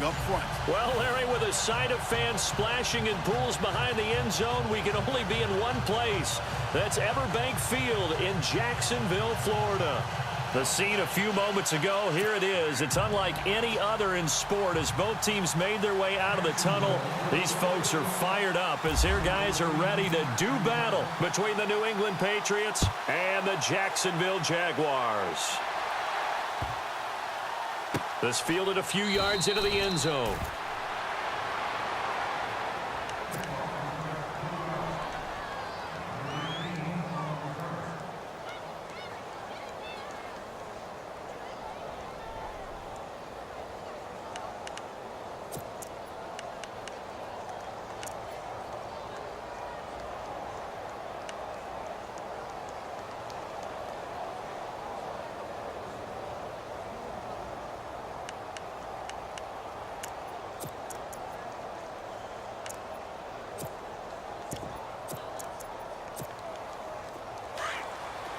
up front. Well, Larry, with a sight of fans splashing in pools behind the end zone, we can only be in one place. That's Everbank Field in Jacksonville, Florida. The scene a few moments ago, here it is. It's unlike any other in sport as both teams made their way out of the tunnel. These folks are fired up as their guys are ready to do battle between the New England Patriots and the Jacksonville Jaguars. This fielded a few yards into the end zone.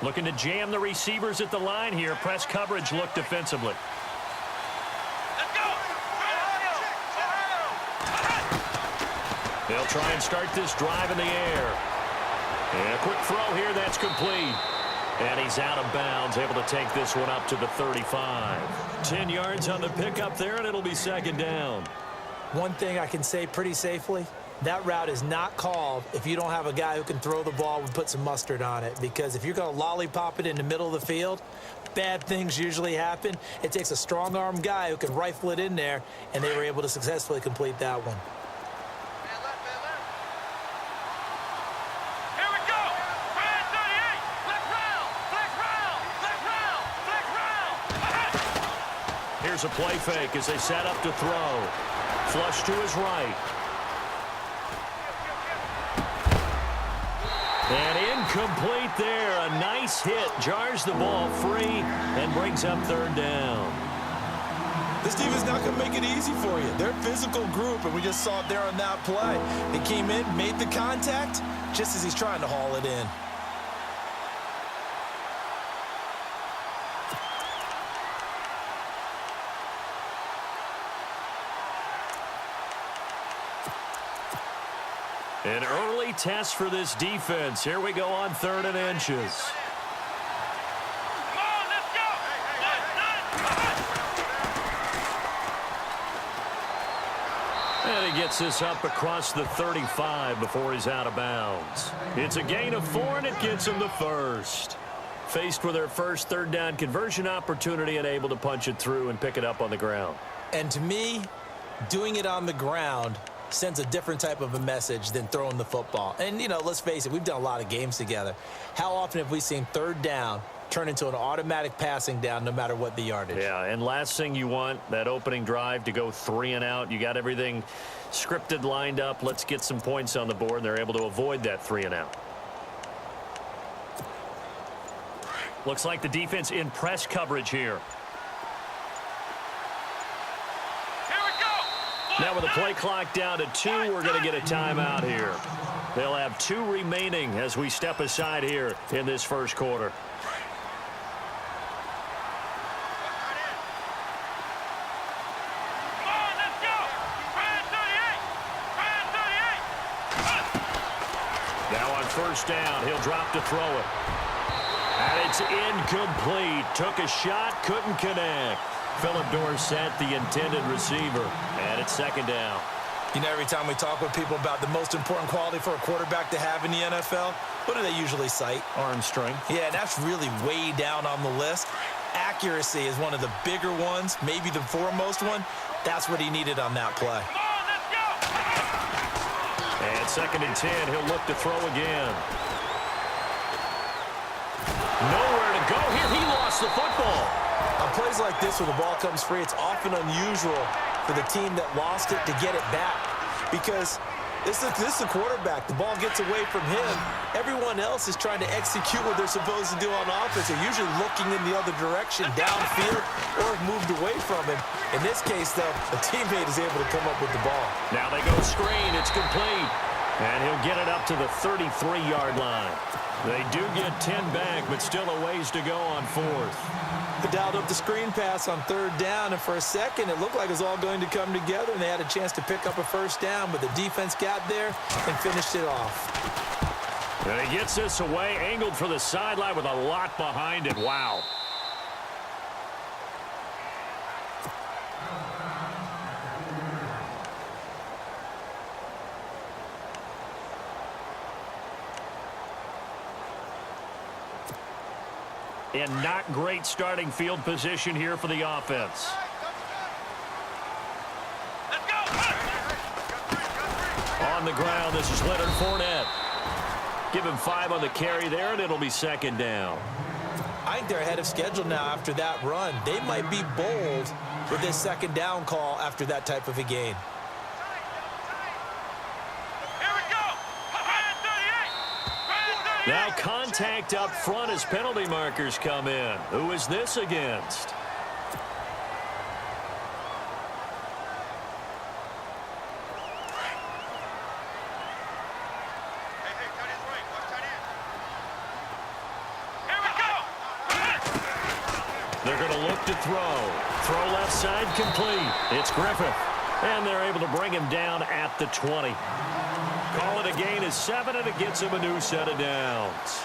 Looking to jam the receivers at the line here. Press coverage look defensively. Let's go! They'll try and start this drive in the air. And a quick throw here, that's complete. And he's out of bounds, able to take this one up to the 35. 10 yards on the pickup there, and it'll be second down. One thing I can say pretty safely, that route is not called if you don't have a guy who can throw the ball and put some mustard on it. Because if you're going to lollipop it in the middle of the field, bad things usually happen. It takes a strong-arm guy who can rifle it in there, and they were able to successfully complete that one. Here we go! Brand 38! Flex round! Here's a play fake as they set up to throw. Flush to his right. And incomplete there. A nice hit. Jars the ball free and brings up third down. This team is not going to make it easy for you. They're a physical group, and we just saw it there on that play. They came in, made the contact, just as he's trying to haul it in. An early test for this defense. Here we go on 3rd and inches. Come on, let's go! And he gets this up across the 35 before he's out of bounds. It's a gain of 4, and it gets him the first. Faced with their first 3rd down conversion opportunity and able to punch it through and pick it up on the ground. And to me, doing it on the ground sends a different type of a message than throwing the football. And, you know, let's face it, we've done a lot of games together. How often have we seen 3rd down turn into an automatic passing down no matter what the yardage? Yeah, and last thing you want, that opening drive to go 3 and out. You got everything scripted, lined up. Let's get some points on the board, and they're able to avoid that 3 and out. Looks like the defense in press coverage here. Now with the play clock down to 2, we're going to get a timeout here. They'll have 2 remaining as we step aside here in this first quarter. Come on, let's go! Brand 38! Now on first down, he'll drop to throw it. And it's incomplete. Took a shot, couldn't connect. Philip Dorsett, the intended receiver, and it's second down. You know, every time we talk with people about the most important quality for a quarterback to have in the NFL, what do they usually cite? Arm strength. Yeah, that's really way down on the list. Accuracy is one of the bigger ones, maybe the foremost one. That's what he needed on that play. Come on, let's go! And second and 10, he'll look to throw again. Nowhere to go here. He lost the football. On plays like this where the ball comes free, it's often unusual for the team that lost it to get it back. Because this is a quarterback. The ball gets away from him. Everyone else is trying to execute what they're supposed to do on offense. They're usually looking in the other direction, downfield, or have moved away from him. In this case, though, a teammate is able to come up with the ball. Now they go screen. It's complete. And he'll get it up to the 33-yard line. They do get 10 back, but still a ways to go on fourth. They dialed up the screen pass on third down, and for a second it looked like it was all going to come together, and they had a chance to pick up a first down, but the defense got there and finished it off. And he gets this away, angled for the sideline with a lot behind it. Wow. And not great starting field position here for the offense. Let's go. On the ground, this is Leonard Fournette. Give him 5 on the carry there, and it'll be second down. I think they're ahead of schedule now after that run. They might be bold with this second down call after that type of a gain. Here we go. Brand 38. Now contact up front as penalty markers come in. Who is this against? They're going to look to throw. Throw left side complete. It's Griffith. And they're able to bring him down at the 20. Call it a gain of 7, and it gets him a new set of downs.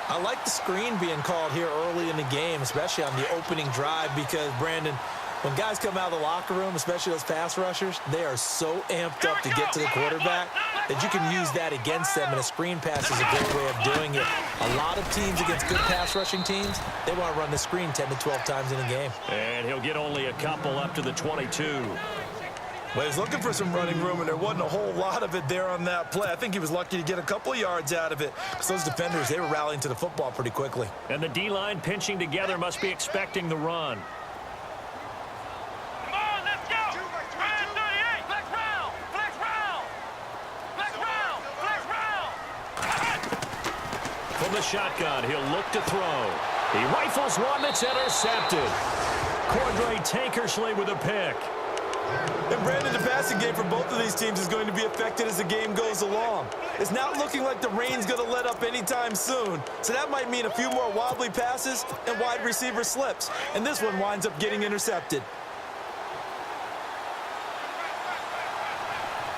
I like the screen being called here early in the game, especially on the opening drive, because, Brandon, when guys come out of the locker room, especially those pass rushers, they are so amped up to get to the quarterback that you can use that against them, and a screen pass is a great way of doing it. A lot of teams against good pass rushing teams, they want to run the screen 10 to 12 times in a game. And he'll get only a couple up to the 22. Well, he's looking for some running room, and there wasn't a whole lot of it there on that play. I think he was lucky to get a couple of yards out of it. Because those defenders, they were rallying to the football pretty quickly. And the D-line pinching together must be expecting the run. Come on, let's go. Brand 38. Flex round. Flex round. Flex round. Flex round. From the shotgun, he'll look to throw. He rifles one that's intercepted. Cordray Tankersley with a pick. And, Brandon, the passing game for both of these teams is going to be affected as the game goes along. It's not looking like the rain's going to let up anytime soon. So that might mean a few more wobbly passes and wide receiver slips. And this one winds up getting intercepted.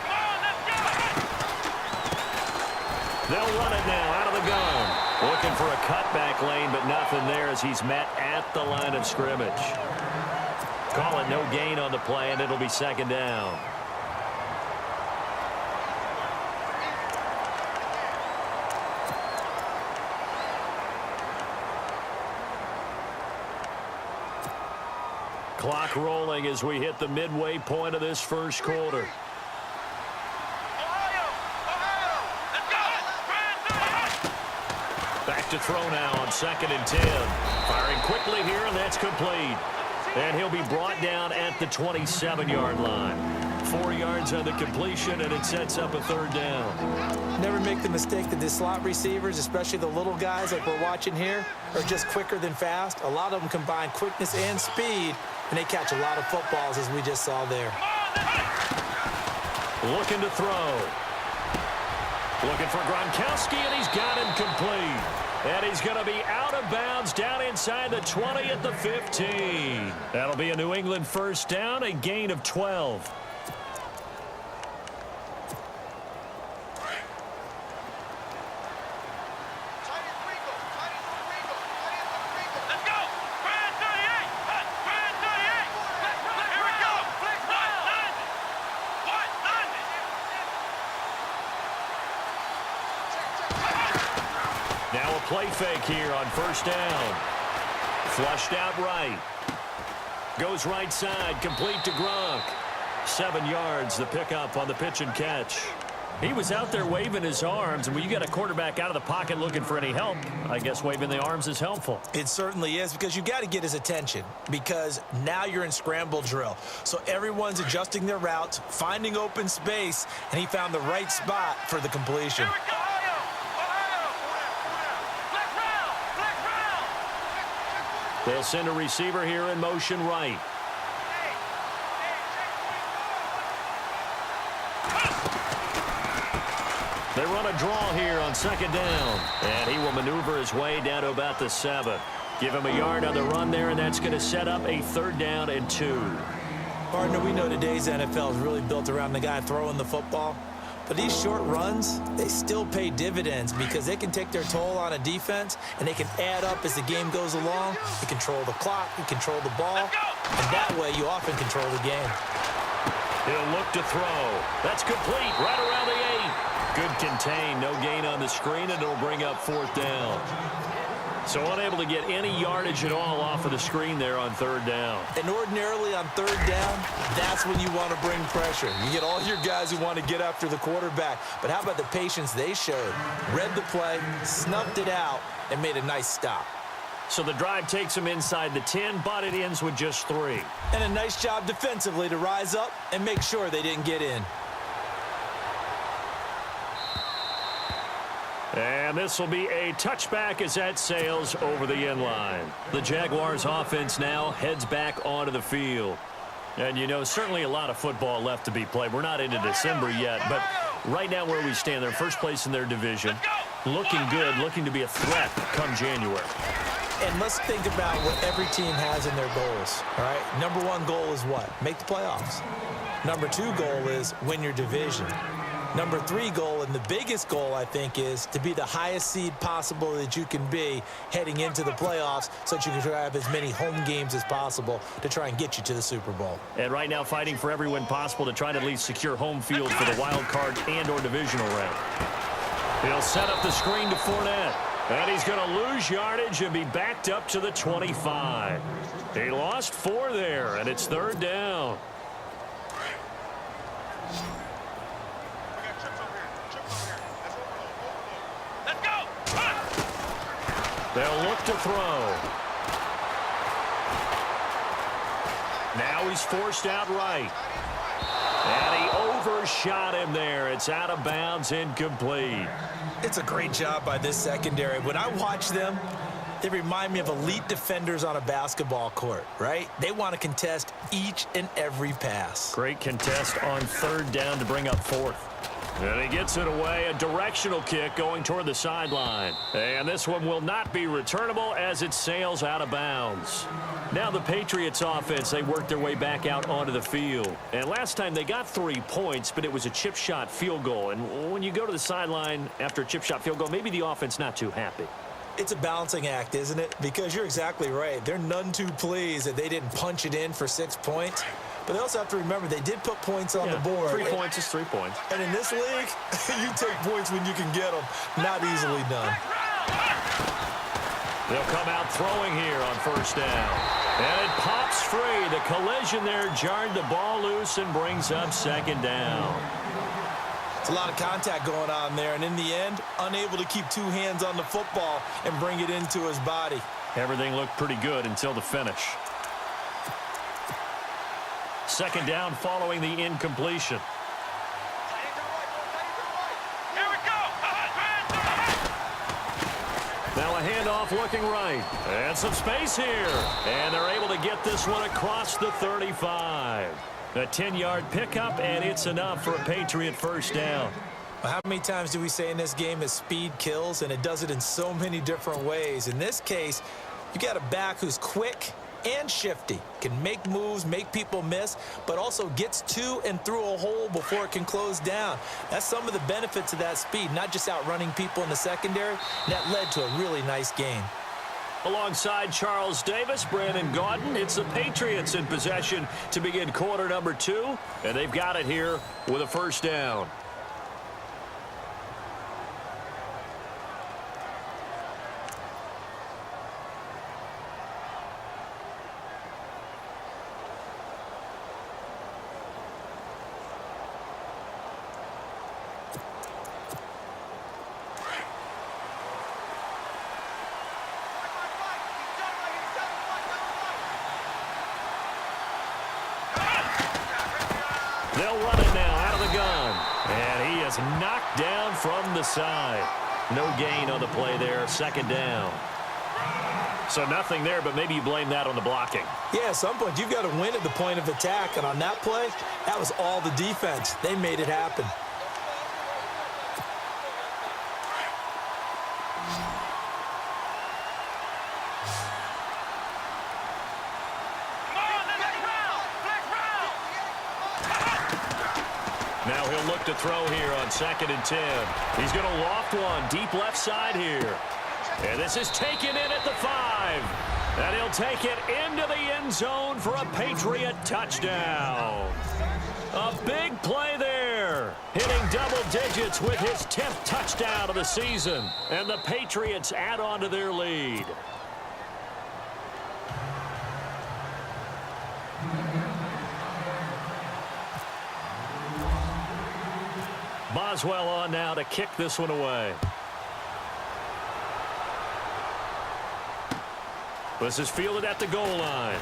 Come on, let's go. They'll run it now out of the gun. Looking for a cutback lane, but nothing there as he's met at the line of scrimmage. Call it no gain on the play, and it'll be second down. Clock rolling as we hit the midway point of this first quarter. Ohio. Let's go. Brand 38. Back to throw now on 2nd and 10. Firing quickly here, and that's complete. And he'll be brought down at the 27-yard line. 4 yards on the completion, and it sets up a third down. Never make the mistake that the slot receivers, especially the little guys like we're watching here, are just quicker than fast. A lot of them combine quickness and speed, and they catch a lot of footballs, as we just saw there. Looking to throw. Looking for Gronkowski, and he's got him complete. And he's going to be out of bounds down inside the 20 at the 15. That'll be a New England first down, a gain of 12. Let's go. Brand 38. Brand 38. Here we go. Flex round. What? Now a play fake here on first down. Flushed out right. Goes right side, complete to Gronk. 7 yards, the pickup on the pitch and catch. He was out there waving his arms, and when you get a quarterback out of the pocket looking for any help, I guess waving the arms is helpful. It certainly is, because you got to get his attention, because now you're in scramble drill. So everyone's adjusting their routes, finding open space, and he found the right spot for the completion. Here we go. Ohio. Flex round. They'll send a receiver here in motion right. They run a draw here on second down. And he will maneuver his way down to about the 7. Give him a yard on the run there, and that's going to set up a 3rd down and 2. Partner, we know today's NFL is really built around the guy throwing the football. But these short runs, they still pay dividends because they can take their toll on a defense, and they can add up as the game goes along. You control the clock, you control the ball, and that way you often control the game. He'll look to throw. That's complete right around the 8. Good contain, no gain on the screen, and it'll bring up 4th down. So unable to get any yardage at all off of the screen there on 3rd down. And ordinarily on 3rd down, that's when you want to bring pressure. You get all your guys who want to get after the quarterback. But how about the patience they showed? Read the play, snuffed it out, and made a nice stop. So the drive takes them inside the 10, but it ends with just 3. And a nice job defensively to rise up and make sure they didn't get in. And this will be a touchback as that sails over the end line. The Jaguars offense now heads back onto the field. And, you know, certainly a lot of football left to be played. We're not into December yet, but right now where we stand, they're first place in their division. Looking good, looking to be a threat come January. And let's think about what every team has in their goals, all right? Number 1 goal is what? Make the playoffs. Number 2 goal is win your division. Number 3 goal, and the biggest goal, I think, is to be the highest seed possible that you can be heading into the playoffs so that you can have as many home games as possible to try and get you to the Super Bowl. And right now fighting for every win possible to try to at least secure home field for the wild card and or divisional round. He'll set up the screen to Fournette. And he's going to lose yardage and be backed up to the 25. He lost 4 there, and it's 3rd down. They'll look to throw. Now he's forced out right. And he overshot him there. It's out of bounds, incomplete. It's a great job by this secondary. When I watch them, they remind me of elite defenders on a basketball court, right? They want to contest each and every pass. Great contest on 3rd down to bring up 4th. And he gets it away, a directional kick going toward the sideline. And this one will not be returnable as it sails out of bounds. Now the Patriots offense, they worked their way back out onto the field. And last time they got 3 points, but it was a chip shot field goal. And when you go to the sideline after a chip shot field goal, maybe the offense not too happy. It's a balancing act, isn't it? Because you're exactly right. They're none too pleased that they didn't punch it in for 6 points. But they also have to remember they did put points on the board. 3 points is 3 points. And in this league, you take points when you can get them. Not easily done. They'll come out throwing here on 1st down. And it pops free. The collision there jarred the ball loose and brings up 2nd down. It's a lot of contact going on there. And in the end, unable to keep 2 hands on the football and bring it into his body. Everything looked pretty good until the finish. 2nd down following the incompletion. Here we go. Now a handoff looking right. And some space here. And they're able to get this one across the 35. A 10-yard pickup, and it's enough for a Patriot 1st down. Well, how many times do we say in this game is speed kills, and it does it in so many different ways. In this case, you got a back who's quick and shifty, can make moves, make people miss, but also gets to and through a hole before it can close down. That's some of the benefits of that speed, not just outrunning people in the secondary. That led to a really nice game. Alongside Charles Davis, Brandon Gaudin, it's the Patriots in possession to begin quarter number 2, and they've got it here with a 1st down. They'll run it now out of the gun. And he is knocked down from the side. No gain on the play there, 2nd down. So nothing there, but maybe you blame that on the blocking. Yeah, at some point, you've got to win at the point of attack. And on that play, that was all the defense. They made it happen. Now he'll look to throw here on 2nd and 10. He's going to loft one deep left side here. And this is taken in at the 5. And he'll take it into the end zone for a Patriot touchdown. A big play there. Hitting double digits with his 10th touchdown of the season. And the Patriots add on to their lead. Boswell on now to kick this one away. This is fielded at the goal line.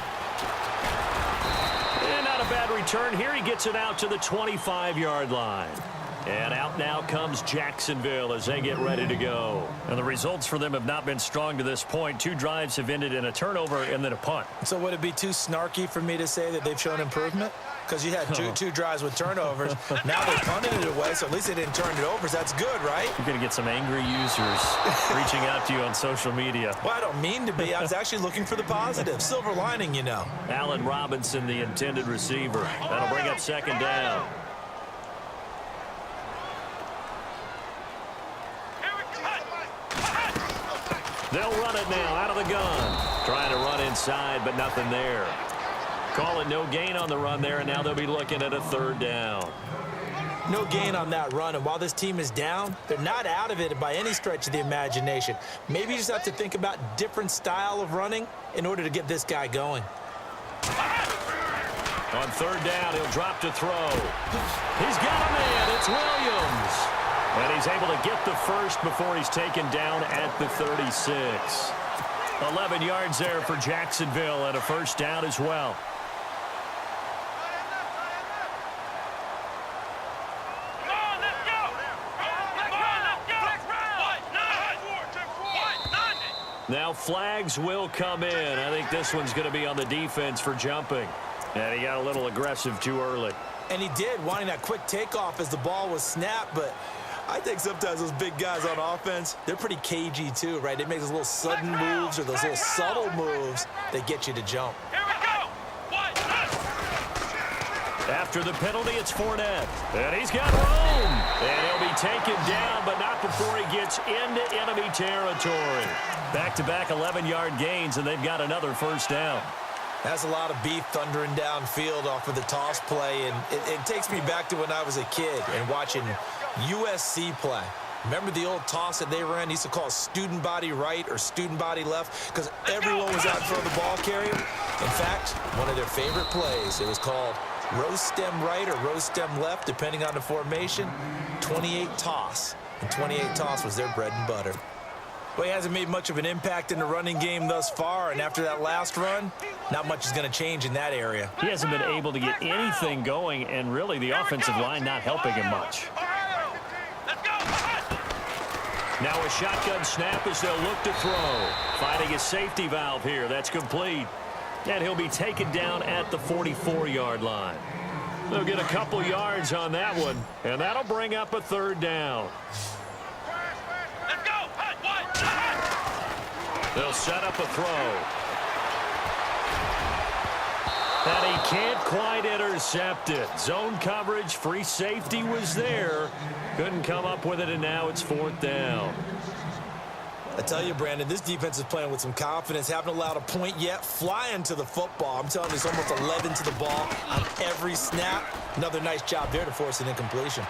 And not a bad return here. He gets it out to the 25-yard line. And out now comes Jacksonville as they get ready to go. And the results for them have not been strong to this point. 2 drives have ended in a turnover and then a punt. So would it be too snarky for me to say that they've shown improvement? Because you had two drives with turnovers. Now they punted it away, so at least they didn't turn it over. So that's good, right? You're going to get some angry users reaching out to you on social media. Well, I don't mean to be. I was actually looking for the positive. Silver lining, you know. Allen Robinson, the intended receiver. That'll bring up 2nd down. They'll run it now out of the gun. Trying to run inside, but nothing there. Call it no gain on the run there, and now they'll be looking at a 3rd down. No gain on that run, and while this team is down, they're not out of it by any stretch of the imagination. Maybe you just have to think about different style of running in order to get this guy going. On 3rd down, he'll drop to throw. He's got a man. It's Williams. And he's able to get the first before he's taken down at the 36. 11 yards there for Jacksonville and a 1st down as well. Now flags will come in. I think this one's going to be on the defense for jumping. And he got a little aggressive too early. And he did, wanting that quick takeoff as the ball was snapped, but I think sometimes those big guys on offense, they're pretty cagey too, right? They make those little sudden moves or those little subtle moves that get you to jump. Here we go. After the penalty, it's Fournette. And he's got room. And he'll be taken down, but not before he gets into enemy territory. Back-to-back 11-yard gains, and they've got another 1st down. That's a lot of beef thundering downfield off of the toss play, and it takes me back to when I was a kid and watching USC play. Remember the old toss that they ran? They used to call it student body right or student body left because everyone was out in front of the ball carrier. In fact, one of their favorite plays, it was called rose stem right or rose stem left, depending on the formation, 28 toss. And 28 toss was their bread and butter. Well, he hasn't made much of an impact in the running game thus far, and after that last run, not much is going to change in that area. He hasn't been able to get anything going, and really the offensive line not helping him much. Now a shotgun snap as they'll look to throw. Finding a safety valve here. That's complete. And he'll be taken down at the 44-yard line. They'll get a couple yards on that one, and that'll bring up a 3rd down. They'll set up a throw. And he can't quite intercept it. Zone coverage, free safety was there. Couldn't come up with it, and now it's 4th down. I tell you, Brandon, this defense is playing with some confidence. Haven't allowed a point yet. Flying to the football. I'm telling you, it's almost 11 to the ball on every snap. Another nice job there to force an incompletion.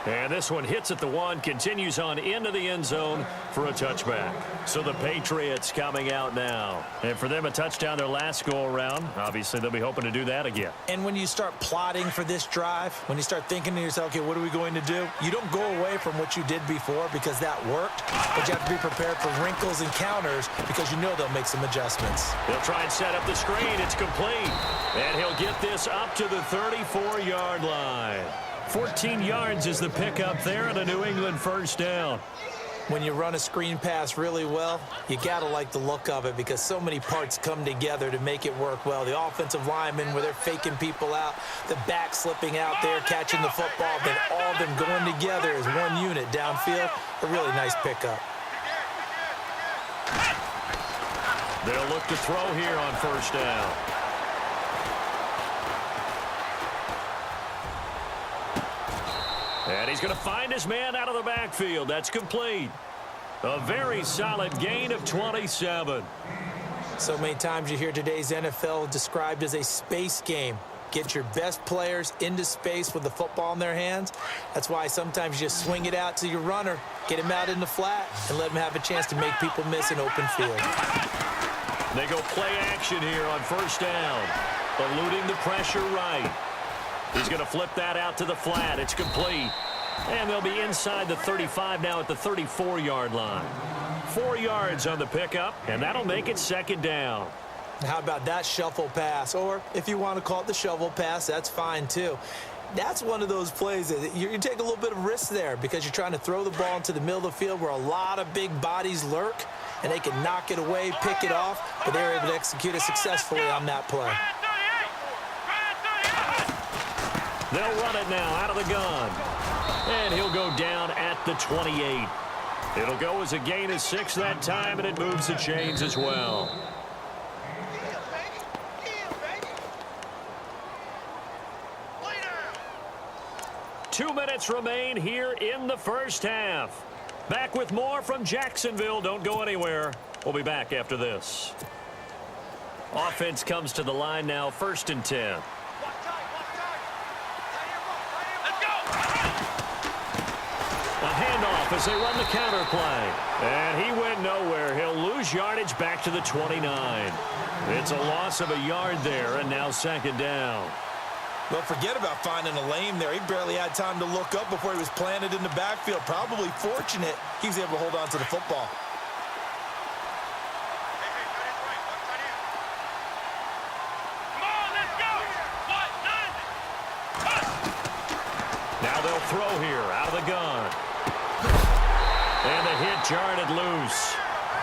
And this one hits at the 1, continues on into the end zone for a touchback. So the Patriots coming out now. And for them, a touchdown their last go-around. Obviously, they'll be hoping to do that again. And when you start plotting for this drive, when you start thinking to yourself, okay, what are we going to do? You don't go away from what you did before because that worked, but you have to be prepared for wrinkles and counters because you know they'll make some adjustments. They'll try and set up the screen. It's complete. And he'll get this up to the 34-yard line. 14 yards is the pickup there and a New England 1st down. When you run a screen pass really well, you got to like the look of it because so many parts come together to make it work well. The offensive linemen where they're faking people out, the back slipping out there, catching the football, then all of them going together as one unit downfield. A really nice pickup. They'll look to throw here on 1st down. And he's going to find his man out of the backfield. That's complete. A very solid gain of 27. So many times you hear today's NFL described as a space game. Get your best players into space with the football in their hands. That's why sometimes you just swing it out to your runner, get him out in the flat, and let him have a chance to make people miss an open field. They go play action here on first down. Eluding the pressure right. He's going to flip that out to the flat. It's complete. And they'll be inside the 35 now at the 34-yard line. 4 yards on the pickup, and that'll make it second down. How about that shuffle pass? Or if you want to call it the shovel pass, that's fine too. That's one of those plays that you take a little bit of risk there because you're trying to throw the ball into the middle of the field where a lot of big bodies lurk, and they can knock it away, pick it off, but they were able to execute it successfully on that play. They'll run it now out of the gun. And he'll go down at the 28. It'll go as a gain of 6 that time, and it moves the chains as well. 2 minutes remain here in the first half. Back with more from Jacksonville. Don't go anywhere. We'll be back after this. Offense comes to the line now, 1st and 10. A handoff as they run the counter play. And he went nowhere. He'll lose yardage back to the 29. It's a loss of a yard there, and now 2nd down. Well, forget about finding a lane there. He barely had time to look up before he was planted in the backfield. Probably fortunate he was able to hold on to the football. Now they'll throw here out of the gun. And the hit jarred loose.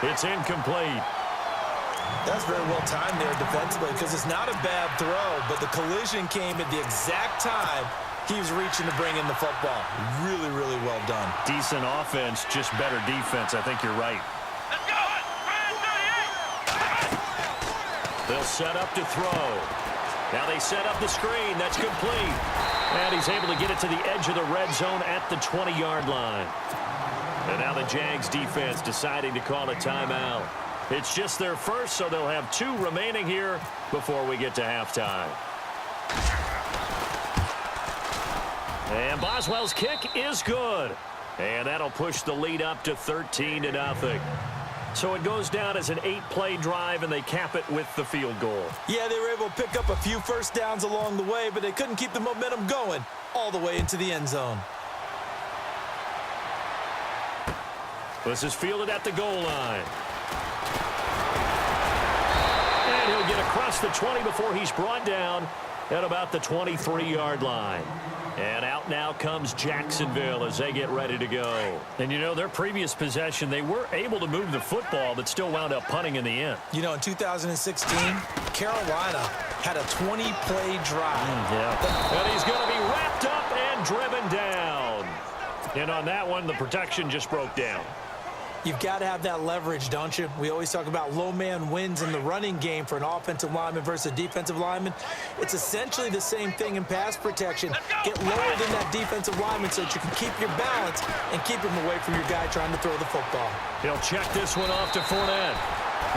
It's incomplete. That's very well timed there defensively because it's not a bad throw, but the collision came at the exact time he was reaching to bring in the football. Really, really well done. Decent offense, just better defense. I think you're right. They'll set up to throw. Now they set up the screen. That's complete. And he's able to get it to the edge of the red zone at the 20-yard line. And now the Jags defense deciding to call a timeout. It's just their first, so they'll have 2 remaining here before we get to halftime. And Boswell's kick is good. And that'll push the lead up to 13-0. So it goes down as an 8-play drive, and they cap it with the field goal. Yeah, they were able to pick up a few first downs along the way, but they couldn't keep the momentum going all the way into the end zone. This is fielded at the goal line. And he'll get across the 20 before he's brought down at about the 23-yard line. And out now comes Jacksonville as they get ready to go. And, you know, their previous possession, they were able to move the football, but still wound up punting in the end. You know, in 2016, Carolina had a 20-play drive. And he's going to be wrapped up and driven down. And on that one, the protection just broke down. You've got to have that leverage, don't you? We always talk about low man wins in the running game for an offensive lineman versus a defensive lineman. It's essentially the same thing in pass protection. Get lower than that defensive lineman so that you can keep your balance and keep him away from your guy trying to throw the football. He'll check this one off to Fournette.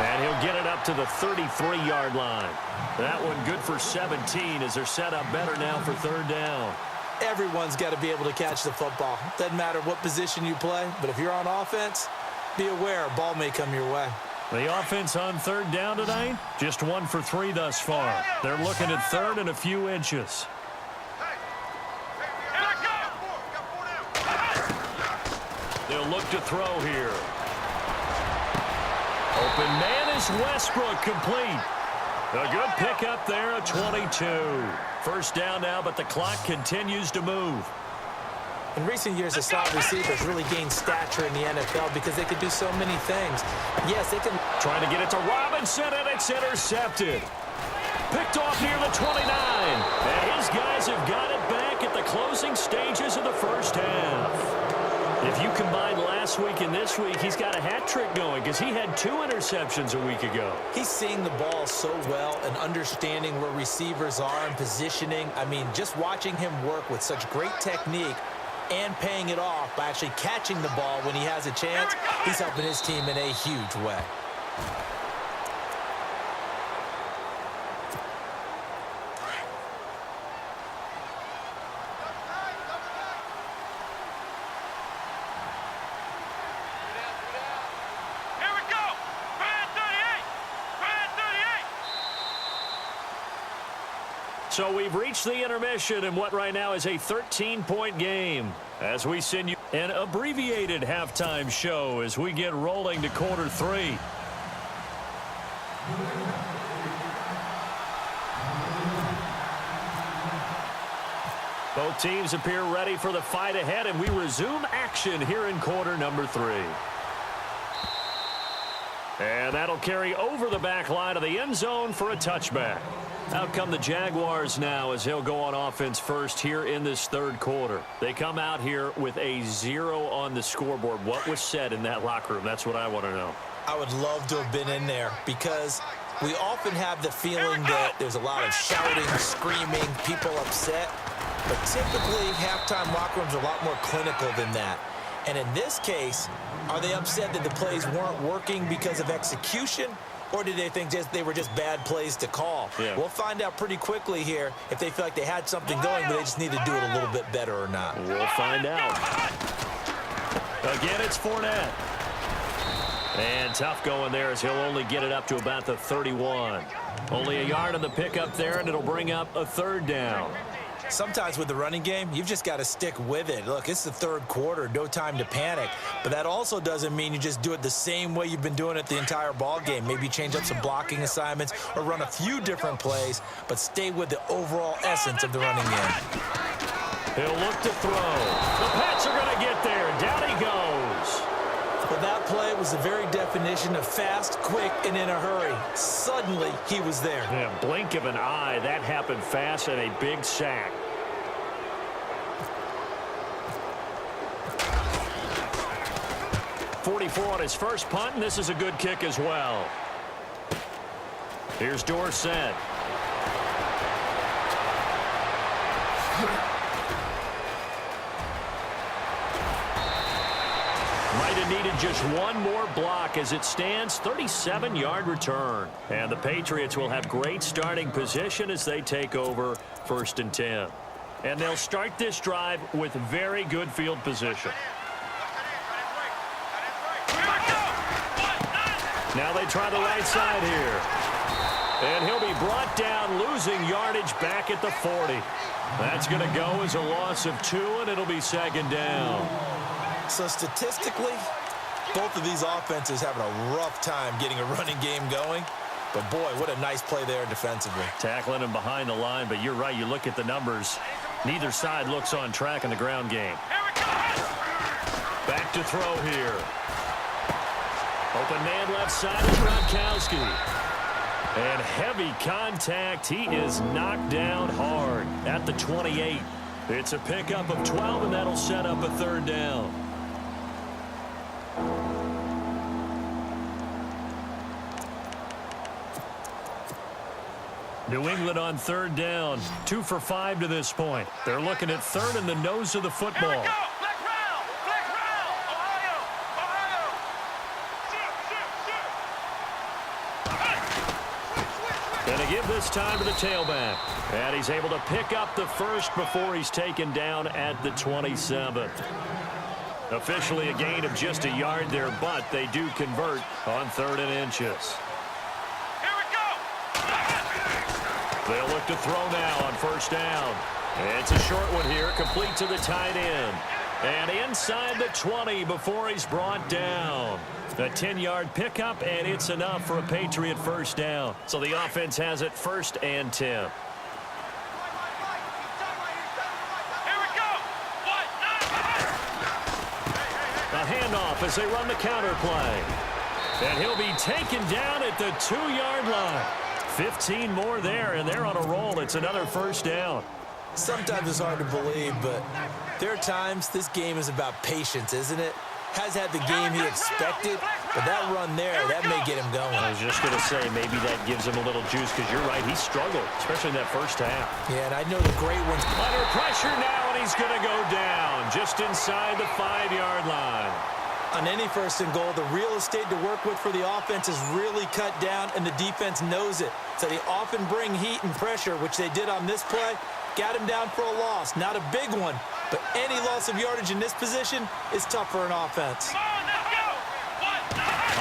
And he'll get it up to the 33-yard line. That one good for 17 as they're set up better now for 3rd down. Everyone's got to be able to catch the football. Doesn't matter what position you play, but if you're on offense, be aware a ball may come your way. The offense on 3rd down tonight, just 1 for 3 thus far. They're looking at 3rd and a few inches. They'll look to throw here. Open man is Westbrook, complete. A good pickup there at 22. 1st down now, but the clock continues to move. In recent years, the slot receivers really gained stature in the NFL because they could do so many things. Yes, they can. Trying to get it to Robinson, and it's intercepted. Picked off near the 29. And his guys have got it back at the closing stages of the first half. If you combine last week and this week, he's got a hat trick going because he had 2 interceptions a week ago. He's seeing the ball so well and understanding where receivers are and positioning. I mean, just watching him work with such great technique, and paying it off by actually catching the ball when he has a chance. He's helping his team in a huge way. So we've reached the intermission in what right now is a 13-point game as we send you an abbreviated halftime show as we get rolling to quarter 3. Both teams appear ready for the fight ahead, and we resume action here in quarter number 3. And that'll carry over the back line of the end zone for a touchback. Out come the Jaguars now as they'll go on offense first here in this third quarter. They come out here with a 0 on the scoreboard. What was said in that locker room? That's what I want to know. I would love to have been in there because we often have the feeling that there's a lot of shouting, screaming, people upset. But typically, halftime locker rooms are a lot more clinical than that. And in this case, are they upset that the plays weren't working because of execution? Or did they think they were just bad plays to call? Yeah. We'll find out pretty quickly here if they feel like they had something going, but they just need to do it a little bit better or not. We'll find out. Again, it's Fournette. And tough going there as he'll only get it up to about the 31. Only a yard on the pickup there, and it'll bring up a third down. Sometimes with the running game, you've just got to stick with it. Look, it's the third quarter, no time to panic. But that also doesn't mean you just do it the same way you've been doing it the entire ball game. Maybe change up some blocking assignments or run a few different plays, but stay with the overall essence of the running game. He'll look to throw. The Pats are going to get there. Down he goes. Well, that play was the very definition of fast, quick, and in a hurry. Suddenly, he was there. Yeah, blink of an eye. That happened fast and a big sack. .44 on his first punt, and this is a good kick as well. Here's Dorsett. Might have needed just one more block as it stands, 37-yard return. And the Patriots will have great starting position as they take over 1st and 10. And they'll start this drive with very good field position. Now they try the right side here. And he'll be brought down, losing yardage back at the 40. That's going to go as a loss of 2, and it'll be 2nd down. So statistically, both of these offenses having a rough time getting a running game going. But boy, what a nice play there defensively. Tackling him behind the line, but you're right. You look at the numbers. Neither side looks on track in the ground game. Back to throw here. Open man left side is Gronkowski. And heavy contact. He is knocked down hard at the 28. It's a pickup of 12, and that'll set up a 3rd down. New England on 3rd down. 2 for 5 to this point. They're looking at 3rd in the nose of the football. Going to give this time to the tailback. And he's able to pick up the first before he's taken down at the 27. Officially a gain of just a yard there, but they do convert on 3rd and inches. Here we go. They'll look to throw now on 1st down. It's a short one here, complete to the tight end. And inside the 20 before he's brought down. A 10-yard pickup, and it's enough for a Patriot 1st down. So the offense has it 1st and 10. Here we go. A handoff as they run the counter play. And he'll be taken down at the 2-yard line. 15 more there, and they're on a roll. It's another 1st down. Sometimes it's hard to believe, but there are times this game is about patience, isn't it? Has had the game he expected, But that run there, that may get him going. I was just going to say, maybe that gives him a little juice because you're right, he struggled, especially in that first half. Yeah, and I know the great ones. Under pressure now, and he's going to go down just inside the 5-yard line. On any first and goal, the real estate to work with for the offense is really cut down, and the defense knows it. So they often bring heat and pressure, which they did on this play. Got him down for a loss. Not a big one, but any loss of yardage in this position is tough for an offense.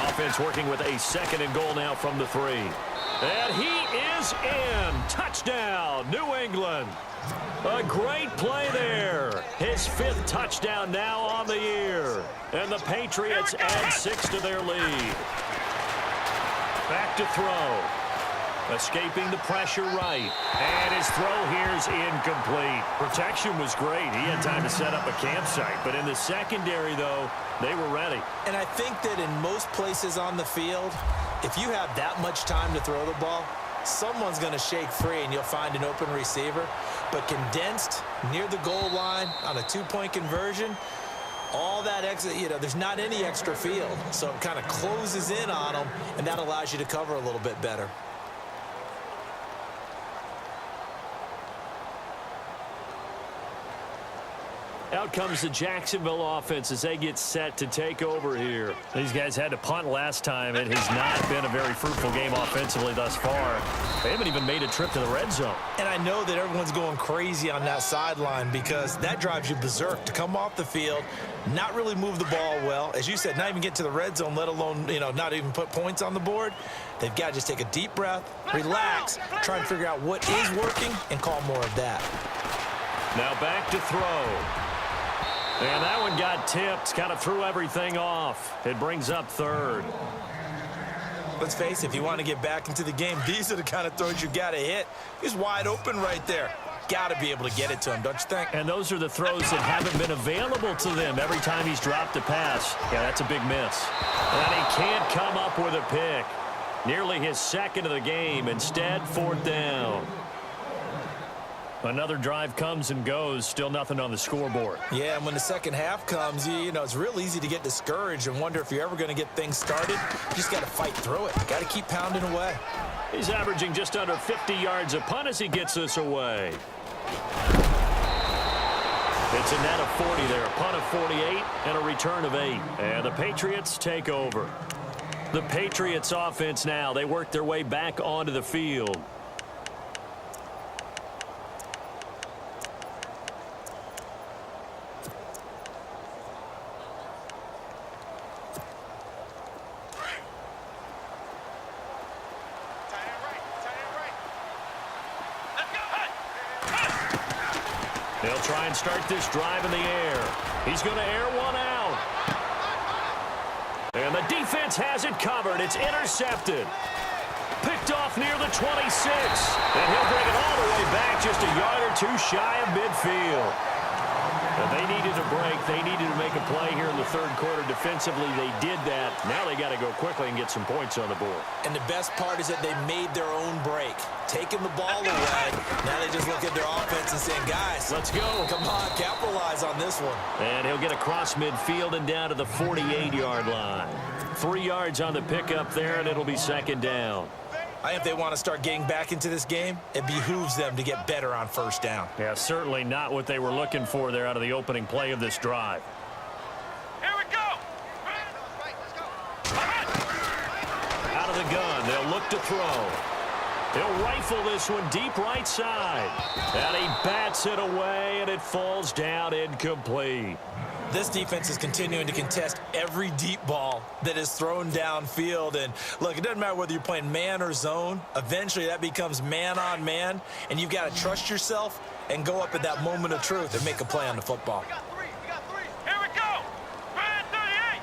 Offense working with a 2nd and goal now from the 3. And he is in. Touchdown, New England. A great play there. His 5th touchdown now on the year. And the Patriots add 6 to their lead. Back to throw. Escaping the pressure right. And his throw here is incomplete. Protection was great. He had time to set up a campsite. But in the secondary, though, they were ready. And I think that in most places on the field, if you have that much time to throw the ball, someone's going to shake free and you'll find an open receiver. But condensed near the goal line on a 2-point conversion, all that extra, there's not any extra field. So it kind of closes in on them, and that allows you to cover a little bit better. Out comes the Jacksonville offense as they get set to take over here. These guys had to punt last time. It has not been a very fruitful game offensively thus far. They haven't even made a trip to the red zone. And I know that everyone's going crazy on that sideline because that drives you berserk to come off the field, not really move the ball well. As you said, not even get to the red zone, let alone, not even put points on the board. They've got to just take a deep breath, relax, try and figure out what is working, and call more of that. Now back to throw. And that one got tipped, kind of threw everything off. It brings up 3rd. Let's face it, if you want to get back into the game, these are the kind of throws you got to hit. He's wide open right there. Got to be able to get it to him, don't you think? And those are the throws that haven't been available to them every time he's dropped a pass. Yeah, that's a big miss. And he can't come up with a pick. Nearly his 2nd of the game. Instead, 4th down. Another drive comes and goes, still nothing on the scoreboard. Yeah, and when the second half comes, it's real easy to get discouraged and wonder if you're ever going to get things started. You just got to fight through it. Got to keep pounding away. He's averaging just under 50 yards a punt as he gets this away. It's a net of 40 there, a punt of 48 and a return of 8. And the Patriots take over. The Patriots offense now, they work their way back onto the field. They'll try and start this drive in the air. He's going to air one out. And the defense has it covered. It's intercepted. Picked off near the 26. And he'll bring it all the way back just a yard or 2 shy of midfield. And they needed a break. They needed to make a play here in the 3rd quarter. Defensively, they did that. Now they got to go quickly and get some points on the board. And the best part is that they made their own break. Taking the ball away. Now they just look at their offense and saying, guys, let's go. Come on, capitalize on this one. And he'll get across midfield and down to the 48-yard line. 3 yards on the pickup there, and it'll be 2nd down. I think if they want to start getting back into this game, it behooves them to get better on 1st down. Yeah, certainly not what they were looking for there out of the opening play of this drive. Here we go. Out of the gun, they'll look to throw. He'll rifle this one deep right side. And he bats it away, and it falls down incomplete. This defense is continuing to contest every deep ball that is thrown downfield. And, look, it doesn't matter whether you're playing man or zone. Eventually, that becomes man on man, and you've got to trust yourself and go up at that moment of truth and make a play on the football. We got three. Here we go. Bad 38.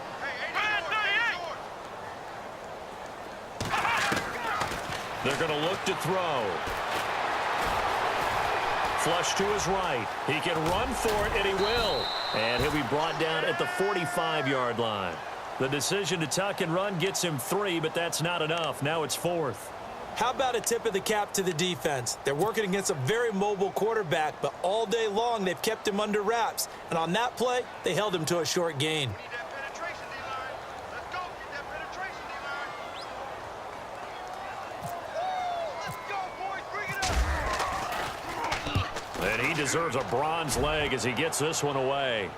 Bad 38. They're going to look to throw. Flush to his right. He can run for it, and he will. And he'll be brought down at the 45-yard line. The decision to tuck and run gets him 3, but that's not enough. Now it's 4th. How about a tip of the cap to the defense? They're working against a very mobile quarterback, but all day long they've kept him under wraps. And on that play, they held him to a short gain. Need that penetration, D-line. Let's go. Get that penetration. And he deserves a bronze leg as he gets this one away.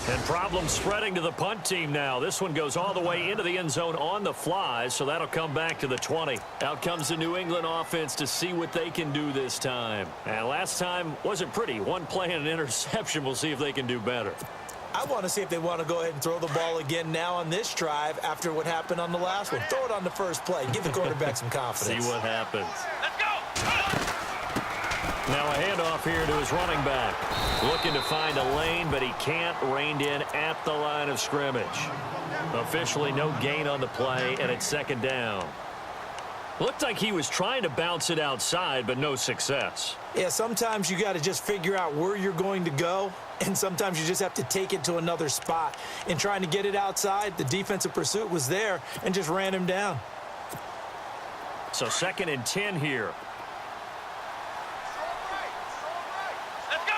And problems spreading to the punt team now. This one goes all the way into the end zone on the fly, so that'll come back to the 20. Out comes the New England offense to see what they can do this time. And last time wasn't pretty. One play and an interception. We'll see if they can do better. I want to see if they want to go ahead and throw the ball again now on this drive after what happened on the last one. Throw it on the first play. Give the quarterback some confidence. See what happens. Let's go. Now a handoff here to his running back. Looking to find a lane, but he can't. Reined in at the line of scrimmage. Officially no gain on the play, and it's second down. Looked like he was trying to bounce it outside, but no success. Yeah, sometimes you got to just figure out where you're going to go, and sometimes you just have to take it to another spot. In trying to get it outside, the defensive pursuit was there and just ran him down. So 2nd and 10 here. Let's go.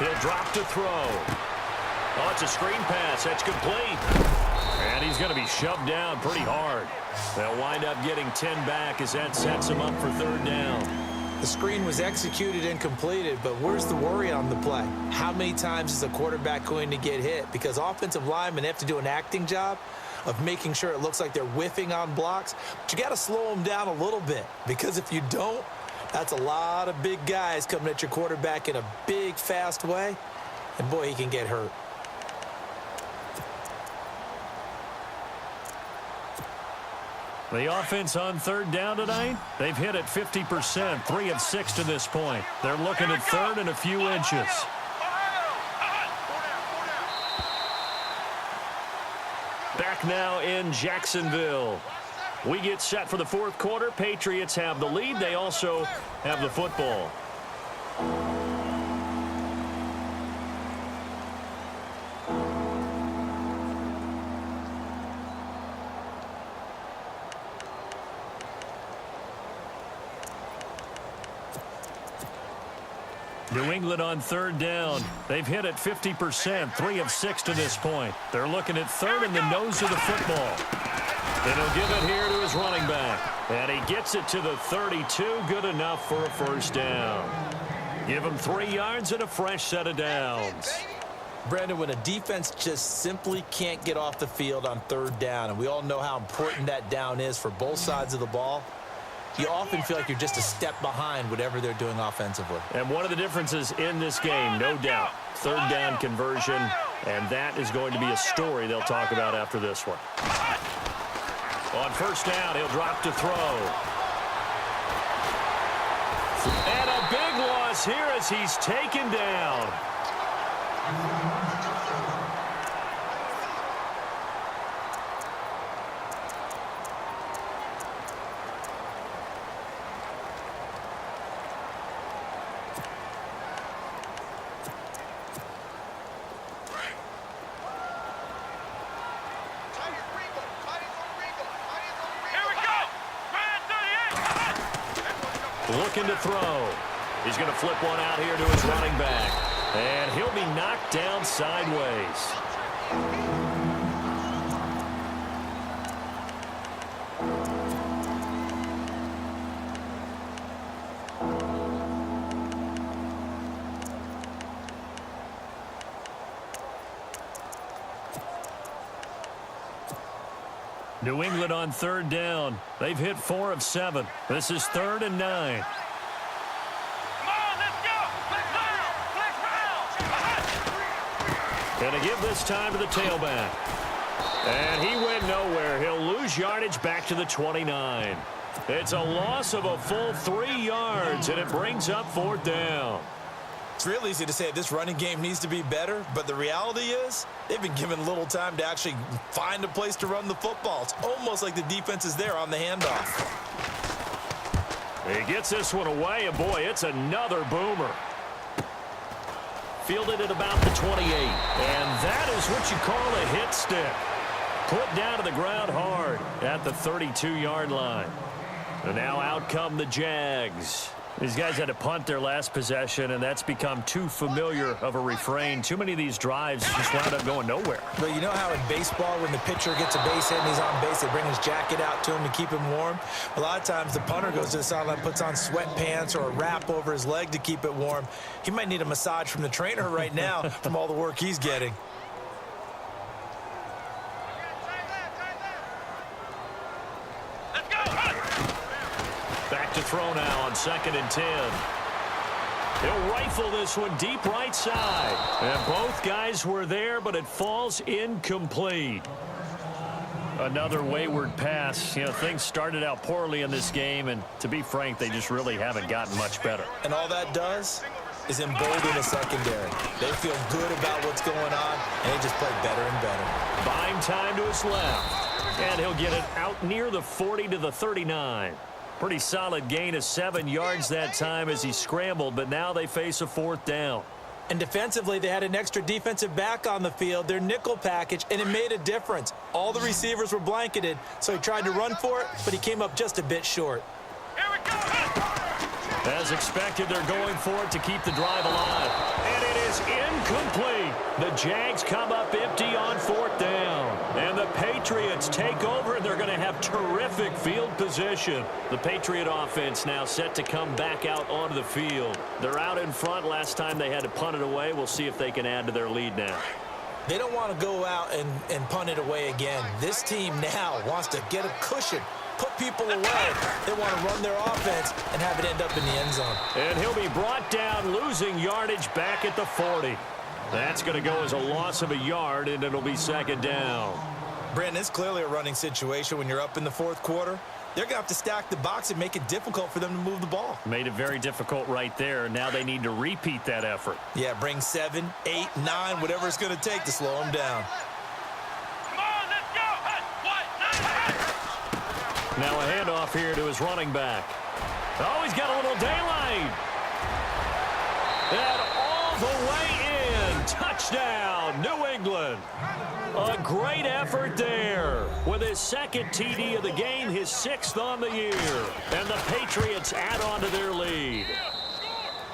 He'll drop to throw. Oh, it's a screen pass. That's complete. And he's going to be shoved down pretty hard. They'll wind up getting 10 back as that sets him up for 3rd down. The screen was executed and completed, but where's the worry on the play? How many times is a quarterback going to get hit? Because offensive linemen have to do an acting job of making sure it looks like they're whiffing on blocks. But you got to slow them down a little bit, because if you don't, that's a lot of big guys coming at your quarterback in a big, fast way. And, boy, he can get hurt. The offense on 3rd down tonight, they've hit it 50%, 3 of 6 to this point. They're looking at 3rd and a few inches. Back now in Jacksonville. We get set for the 4th quarter. Patriots have the lead. They also have the football. New England on 3rd down. They've hit it 50%, 3 of 6 to this point. They're looking at 3rd in the nose of the football. And he'll give it here to his running back. And he gets it to the 32. Good enough for a 1st down. Give him 3 yards and a fresh set of downs. Brandon, when a defense just simply can't get off the field on 3rd down, and we all know how important that down is for both sides of the ball, you often feel like you're just a step behind whatever they're doing offensively. And one of the differences in this game, no doubt, 3rd down conversion, and that is going to be a story they'll talk about after this one. On 1st down, he'll drop to throw. And a big loss here as he's taken down. Looking to throw. He's going to flip one out here to his running back. And he'll be knocked down sideways. New England on 3rd down. They've hit 4 of 7. This is 3rd and 9. Come on, let's go. Let's round. Going to give this time to the tailback. And he went nowhere. He'll lose yardage back to the 29. It's a loss of a full 3 yards, and it brings up 4th down. It's real easy to say this running game needs to be better, but the reality is they've been given little time to actually find a place to run the football. It's almost like the defense is there on the handoff. He gets this one away, and boy, it's another boomer. Fielded at about the 28. And that is what you call a hit stick. Put down to the ground hard at the 32-yard line. And now out come the Jags. These guys had to punt their last possession, and that's become too familiar of a refrain. Too many of these drives just wound up going nowhere. But you know how in baseball, when the pitcher gets a base hit and he's on base, they bring his jacket out to him to keep him warm? A lot of times the punter goes to the sideline, puts on sweatpants or a wrap over his leg to keep it warm. He might need a massage from the trainer right now from all the work he's getting. Back to throw now on 2nd and 10. He'll rifle this one deep right side. And both guys were there, but it falls incomplete. Another wayward pass. You know, things started out poorly in this game, and to be frank, they just really haven't gotten much better. And all that does is embolden the secondary. They feel good about what's going on, and they just play better and better. Buying time to his left. And he'll get it out near the 40 to the 39. Pretty solid gain of 7 yards that time as he scrambled, but now they face a 4th down. And defensively, they had an extra defensive back on the field, their nickel package, and it made a difference. All the receivers were blanketed, so he tried to run for it, but he came up just a bit short. Here we go. As expected, they're going for it to keep the drive alive. And it is incomplete. The Jags come up empty on 4th down. And the Patriots take over, and they're going to have terrific field position. The Patriot offense now set to come back out onto the field. They're out in front. Last time they had to punt it away. We'll see if they can add to their lead now. They don't want to go out and punt it away again. This team now wants to get a cushion, put people away. They want to run their offense and have it end up in the end zone. And he'll be brought down, losing yardage back at the 40. That's going to go as a loss of a yard, and it'll be 2nd down. Brandon, it's clearly a running situation when you're up in the 4th quarter. They're going to have to stack the box and make it difficult for them to move the ball. Made it very difficult right there. Now they need to repeat that effort. Yeah, bring 7, 8, 9, whatever it's going to take to slow them down. Come on, let's go. Now a handoff here to his running back. Oh, he's got a little daylight. And all the way in. Touchdown, New England. A great effort there with his 2nd TD of the game, his 6th on the year. And the Patriots add on to their lead.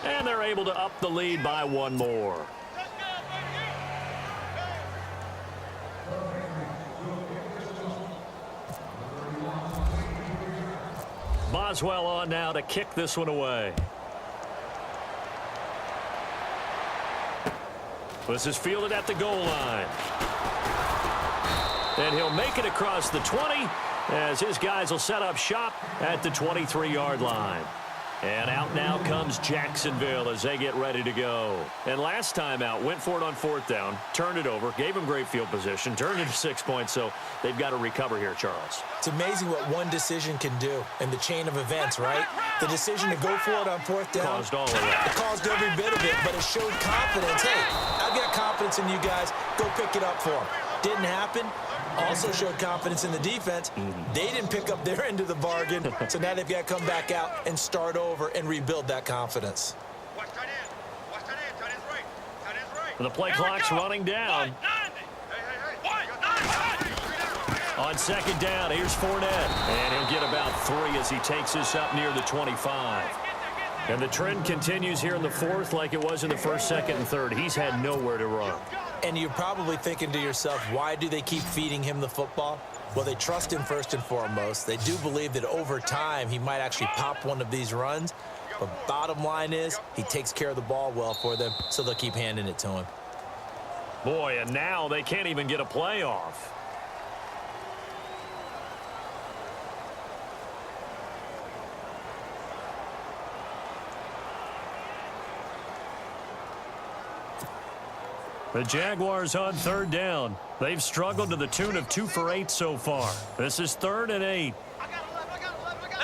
And they're able to up the lead by 1 more. Boswell on now to kick this one away. This is fielded at the goal line. And he'll make it across the 20 as his guys will set up shop at the 23-yard line. And out now comes Jacksonville as they get ready to go. And last time out, went for it on 4th down, turned it over, gave him great field position, turned it to 6 points, so they've got to recover here, Charles. It's amazing what one decision can do in the chain of events, right? The decision to go for it on 4th down. Caused all of that. It caused every bit of it, but it showed confidence. Hey, I've got confidence in you guys. Go pick it up for them. Didn't happen. Also showed confidence in the defense. They didn't pick up their end of the bargain, so now they've got to come back out and start over and rebuild that confidence. Watch that in. Watch that in. That is right. That is right. The play clock's running down. On 2nd down, here's Fournette. And he'll get about 3 as he takes this up near the 25. And the trend continues here in the 4th like it was in the 1st, 2nd, and 3rd. He's had nowhere to run. And you're probably thinking to yourself, why do they keep feeding him the football? Well, they trust him first and foremost. They do believe that over time he might actually pop one of these runs. But bottom line is he takes care of the ball well for them, so they'll keep handing it to him. Boy, and now they can't even get a playoff. The Jaguars on 3rd down. They've struggled to the tune of 2 for 8 so far. This is 3rd and 8. Let's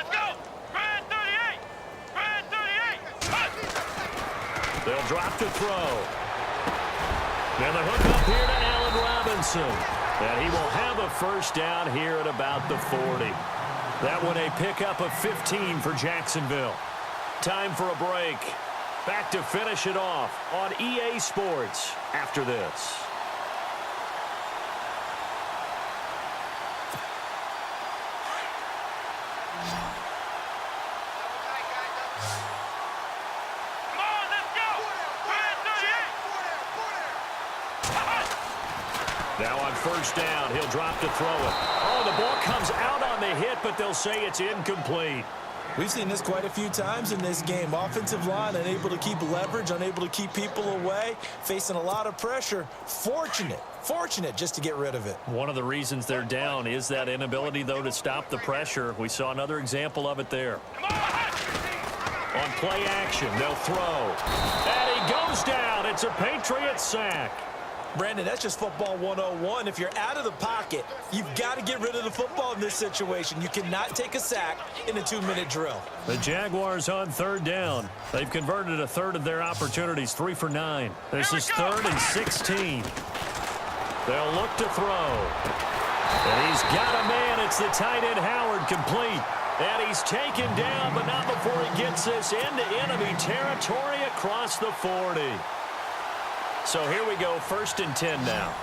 go. Grand 38. Grand 38. They'll drop to throw. And the hook up here to Allen Robinson. And he will have a 1st down here at about the 40. That one a pickup of 15 for Jacksonville. Time for a break. Back to finish it off on EA Sports after this. Now on first down, he'll drop to throw it. Oh, the ball comes out on the hit, but they'll say it's incomplete. We've seen this quite a few times in this game. Offensive line unable to keep leverage, unable to keep people away, facing a lot of pressure. Fortunate just to get rid of it. One of the reasons they're down is that inability, though, to stop the pressure. We saw another example of it there. On play action, they'll throw. And he goes down. It's a Patriots sack. Brandon, that's just football 101. If you're out of the pocket, you've got to get rid of the football in this situation. You cannot take a sack in a 2-minute drill. The Jaguars on third down. They've converted a third of their opportunities, 3 for 9. This is 3rd and 16. They'll look to throw. And he's got a man. It's the tight end Howard, complete. And he's taken down, but not before he gets this into enemy territory across the 40. So here we go, 1st and 10 now.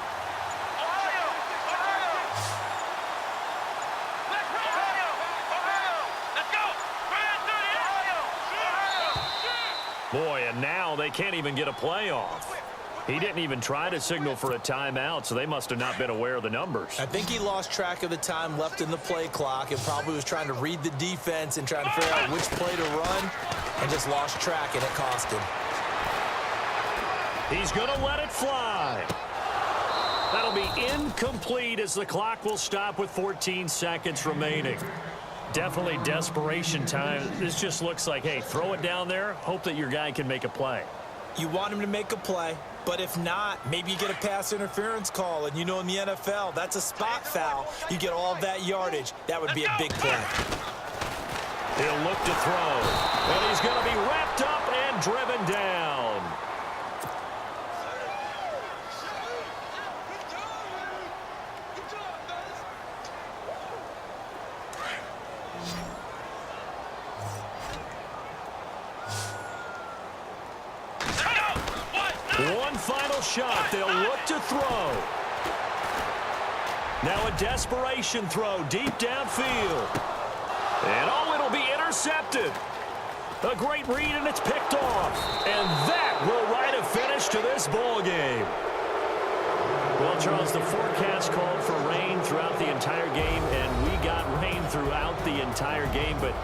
Boy, and now they can't even get a play off. He didn't even try to signal for a timeout, so they must have not been aware of the numbers. I think he lost track of the time left in the play clock and probably was trying to read the defense and trying to figure out which play to run and just lost track, and it cost him. He's going to let it fly. That'll be incomplete as the clock will stop with 14 seconds remaining. Definitely desperation time. This just looks like, hey, throw it down there, hope that your guy can make a play. You want him to make a play, but if not, maybe you get a pass interference call, and you know in the NFL, that's a spot foul. You get all that yardage. That would be a big play. He'll look to throw, and he's going to be wrapped up and driven down. One final shot. They'll look to throw. Now a desperation throw deep downfield. And oh, it'll be intercepted. A great read, and it's picked off. And that will write a finish to this ball game. Well, Charles, the forecast called for rain throughout the entire game, and we got rain throughout the entire game. But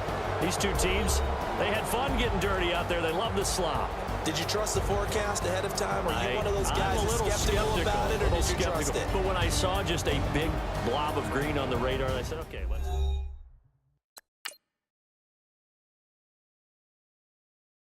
these two teams, they had fun getting dirty out there. They love the slop. Did you trust the forecast ahead of time? Are you one of those guys I'm a little that's skeptical about it, or did you trust it? But when I saw just a big blob of green on the radar, I said, okay, let's...